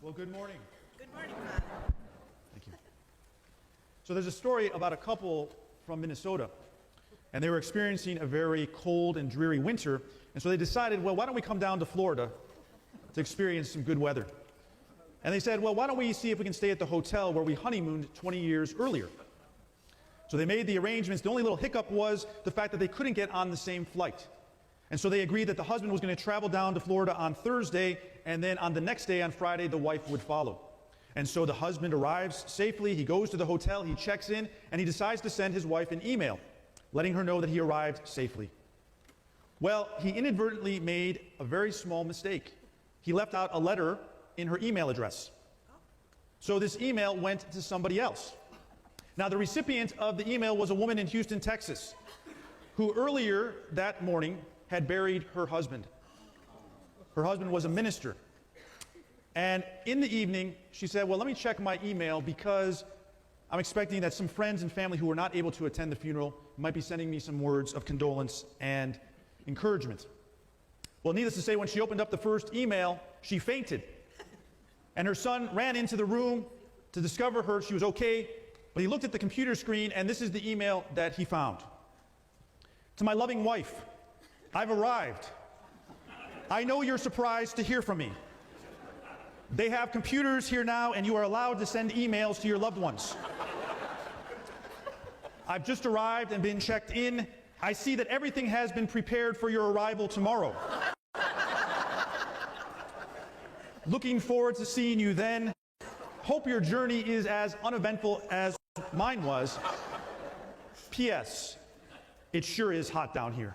Well, good morning. Good morning, Father. Thank you. So there's a story about a couple from Minnesota, and they were experiencing a very cold and dreary winter, and so they decided, well, why don't we come down to Florida to experience some good weather? And they said, well, why don't we see if we can stay at the hotel where we honeymooned 20 years earlier? So they made the arrangements. The only little hiccup was the fact that they couldn't get on the same flight. And so they agreed that the husband was going to travel down to Florida on Thursday, and then on the next day, on Friday, the wife would follow. And so the husband arrives safely, he goes to the hotel, he checks in, and he decides to send his wife an email, letting her know that he arrived safely. Well, he inadvertently made a very small mistake. He left out a letter in her email address. So this email went to somebody else. Now, the recipient of the email was a woman in Houston, Texas, who earlier that morning had buried her husband. Her husband was a minister. And in the evening, she said, well, let me check my email because I'm expecting that some friends and family who were not able to attend the funeral might be sending me some words of condolence and encouragement. Well, needless to say, when she opened up the first email, she fainted. And her son ran into the room to discover she was okay, but he looked at the computer screen, and this is the email that he found. To my loving wife, I've arrived. I know you're surprised to hear from me. They have computers here now, and you are allowed to send emails to your loved ones. I've just arrived and been checked in. I see that everything has been prepared for your arrival tomorrow. Looking forward to seeing you then. Hope your journey is as uneventful as mine was. P.S. It sure is hot down here.